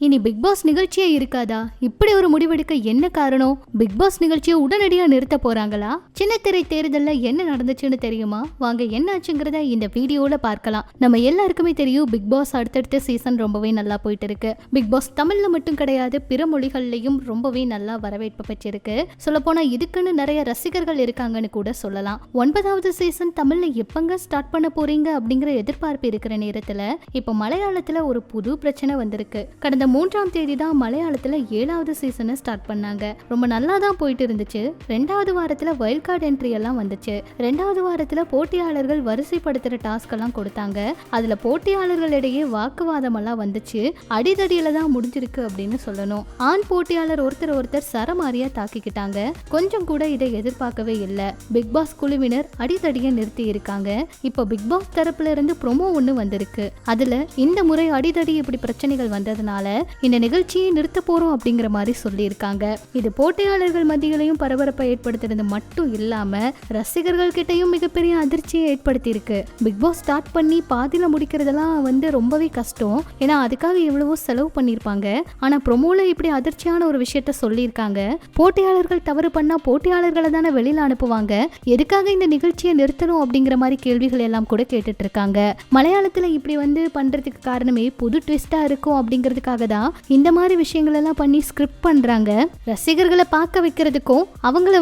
இனி big pass நிகழ்ச்சியே இருக்காதா? இப்படி ஒரு முடிவெடுக்க என்ன காரணம்? பிக் பாஸ் நிகழ்ச்சியை உடனடியா நிறுத்த போறாங்களா? சின்னத்திரை தேர்தல்ல என்ன நடந்துச்சுன்னு தெரியுமா? வாங்க என்ன ஆச்சுங்கிறத இந்த வீடியோல பார்க்கலாம். நம்ம எல்லாருக்குமே தெரியும், பிக் பாஸ் அடுத்தடுத்த சீசன் ரொம்பவே நல்லா போயிட்டு இருக்கு. பிக் பாஸ் தமிழ்ல மட்டும் கிடையாது, பிற மொழிகள்லயும் ரொம்பவே நல்லா வரவேற்பு பெற்றிருக்கு. சொல்ல போனா இதுக்குன்னு நிறைய ரசிகர்கள் இருக்காங்கன்னு கூட சொல்லலாம். 9வது சீசன் தமிழ்ல எப்பங்க ஸ்டார்ட் பண்ண போறீங்க அப்படிங்கிற எதிர்பார்ப்பு இருக்கிற நேரத்துல இப்ப மலையாளத்துல ஒரு புது பிரச்சனை வந்திருக்கு. கடந்த 3ஆம் தேதி தான் மலையாளத்துல 7வது சீசனை ஸ்டார்ட் பண்ணாங்க. ரொம்ப நல்லா தான் போயிட்டு இருந்துச்சு. 2வது வாரத்துல வைல்ட் கார்டு என்ட்ரி எல்லாம் வந்துச்சு. 2வது வாரத்துல போட்டியாளர்கள் வரிசைப்படுத்துற டாஸ்க் எல்லாம் கொடுத்தாங்க. அதுல போட்டியாளர்களிடையே வாக்குவாதம் எல்லாம் வந்துச்சு. அடிதடியில தான் முடிஞ்சிருக்கு அப்படின்னு சொல்லணும். ஆண் போட்டியாளர் ஒருத்தர் சரமாரியா தாக்கிக்கிட்டாங்க. கொஞ்சம் கூட இதை எதிர்பார்க்கவே இல்லை. பிக் பாஸ் குழுவினர் அடிதடியை நிறுத்தி இருக்காங்க. இப்போ பிக் பாஸ் தரப்புல இருந்து ப்ரோமோ ஒண்ணு வந்திருக்கு. அதுல இந்த முறை அடிதடி இப்படி பிரச்சனைகள் வந்ததுனால இந்த நிகழ்ச்சியை நிறுத்த போறோம் அப்படிங்கிற மாதிரி சொல்லியிருக்காங்க. இது போட்டியாளர்கள் மத்தியிலையும் பரபரப்பை ஏற்படுத்துறது மட்டும் இல்லாம ரசிகர்கள் கிட்டையும் மிகப்பெரிய அதிர்ச்சியை ஏற்படுத்தி இருக்கு. பிக் பாஸ் ஸ்டார்ட் பண்ணி பாதியில முடிக்கிறதெல்லாம் ரொம்பவே கஷ்டம். ஏன்னா அதுக்காக எவ்வளவோ செலவு பண்ணிருப்பாங்க. ஆனா ப்ரோமோல இப்படி அதிர்ச்சியான ஒரு விஷயத்த சொல்லியிருக்காங்க. போட்டியாளர்கள் தவறு பண்ணா போட்டியாளர்களை தானே வெளியில அனுப்புவாங்க, எதுக்காக இந்த நிகழ்ச்சியை நிறுத்தணும் அப்படிங்கிற மாதிரி கேள்விகள் எல்லாம் கூட கேட்டுட்டு இருக்காங்க. மலையாளத்துல இப்படி பண்றதுக்கு காரணமே புது ட்விஸ்டா இருக்கும் அப்படிங்கிறதுக்காக தான் இந்த மாதிரி விஷயங்கள் எல்லாம் பண்ணி ஸ்கிரிப்ட் பண்றாங்க. ரசிகர்களை பார்க்க வைக்கிறதுக்கும் அவங்கள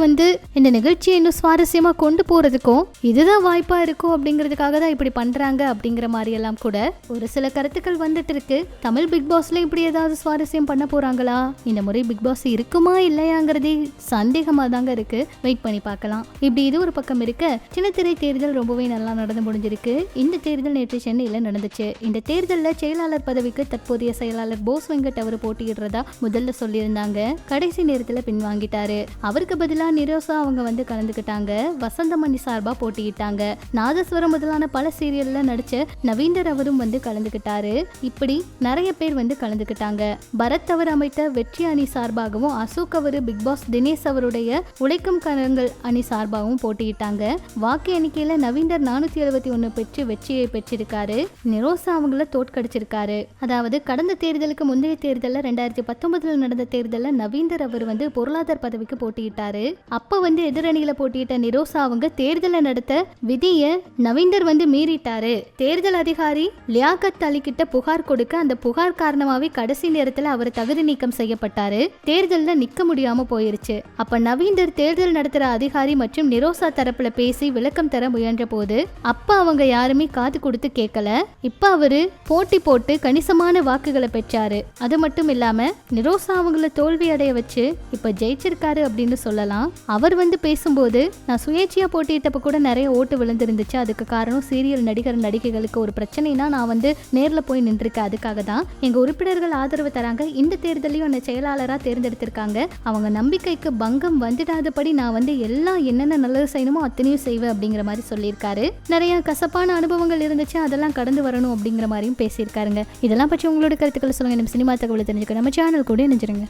இந்த நிகழ்ச்சியை இன்னும் சுவாரஸ்யமா கொண்டு போறதுக்கும் இதுதான் வாய்ப்பா இருக்கும் அப்படிங்கிறதுக்காக தான் இப்படி பண்றாங்க அப்படிங்கிற மாதிரி எல்லாம் கூட ஒரு சில கருத்துக்கள் வந்துட்டு இருக்கு. தமிழ் பிக் பாஸ்ல இப்படி ஏதாவது சுவாரஸ்யம் பண்ண போறாங்களா? இந்த முறை பிக் பாஸ் இருக்குமா இல்லையாங்கிறதே சந்தேகமா தாங்க இருக்கு. வெயிட் பண்ணி பார்க்கலாம். இப்படி இது ஒரு பக்கம் இருக்க, சின்னத்திரை தேர்தல் ரொம்பவே நல்லா நடந்து முடிஞ்சிருக்கு. இந்த தேர்தல் நேற்று சென்னையில நடந்துச்சு. இந்த தேர்தலில் செயலாளர் பதவிக்கு தற்போதைய செயலாளர் போஸ் வெங்கட் அவர் போட்டியிடுறதா முதல்ல சொல்லியிருந்தாங்க. கடைசி நேரத்துல பின்வாங்கிட்டாரு. அவருக்கு பதிலா நிரோசா அவங்க கலந்துக்கிட்டாங்க. வசந்தமணி சார்பா போட்டியிட்டாங்க. நாதஸ்வரம் முதலான பல சீரியல்ல நடிச்ச நவீந்தர் அவரும் கலந்துக்கிட்டாரு. இப்படி நிறைய பேர் கலந்துக்கிட்டாங்க. பரத் அவர் அமைத்த வெற்றி அணி சார்பாகவும், அசோக் அவர் பிக் பாஸ் தினேஷ் அவருடைய உழைக்கும் கரங்கள் அணி சார்பாகவும் போட்டியிட்டாங்க. வாக்கு எண்ணிக்கையில நவீந்தர் 471 பெற்று வெற்றியை பெற்றிருக்காரு. நிரோசா அவங்கள தோற்கடிச்சிருக்காரு. அதாவது கடந்த தேர்தலுக்கு முந்தைய தேர்தலில் 2019 நடந்த தேர்தலில் நவீந்தர் அவர் பொருளாதார பதவிக்கு போட்டியிட்டாரு. அப்ப எதிரணியில போட்டியிட்ட நிரோசா அவங்க தேர்தலை நடத்த விதியை நவீந்தர் மீறிட்டாரு. தேர்தல் அதிகாரி லியாகத் அலி கிட்ட புகார் கொடுக்க, அந்த புகார் காரணமாவே கடைசி நேரத்தில் அவர் தகுதி நீக்கம் செய்யப்பட்டாரு. தேர்தலில் நிக்க முடியாம போயிருச்சு. அப்ப நவீந்தர் தேர்தல் நடத்துற அதிகாரி மற்றும் நிரோசா தரப்புல பேசி விளக்கம் தர முயன்ற போது அப்ப அவங்க யாருமே காது கொடுத்து கேட்கல. இப்ப அவரு போட்டி போட்டு கணிசமான வாக்குகளை பெற்றாரு. அது மட்டும் இல்லாம நிரோசா அவங்கள தோல்வி அடைய வச்சு இப்ப ஜெயிச்சிருக்காரு அப்படின்னு சொல்லலாம். அவர் பேசும்போது, நான் சுயேட்சையா போட்டியிட்டப்ப கூட நிறைய ஓட்டு விழுந்திருந்துச்சு. அதுக்கு காரணம் சீரியல் நடிகர் நடிகைகளுக்கு ஒரு பிரச்சனைனா நான் நேர்ல போய் நின்றுருக்கேன். அதுக்காக தான் எங்க உறுப்பினர்கள் ஆதரவு தராங்க. இந்த தேர்தலையும் என்ன செயலாளரா தேர்ந்தெடுத்திருக்காங்க. அவங்க நம்பிக்கைக்கு பங்கம் வந்துடாதபடி நான் எல்லாம் என்னென்ன நல்லது செய்யணுமோ அத்தனையும் செய்வேன் அப்படிங்கிற மாதிரி சொல்லியிருக்காரு. நிறைய கசப்பான அனுபவங்கள் இருந்துச்சு, அதெல்லாம் கடந்து வரணும் அப்படிங்கிற மாதிரியும் பேசியிருக்காருங்க. இதெல்லாம் பற்றி உங்களோட கருத்துக்களை சொல்லுங்க. நம்ம சினிமா தகவலை தெரிஞ்சுக்க நம்ம சேனல் கூட இணைஞ்சிருங்க.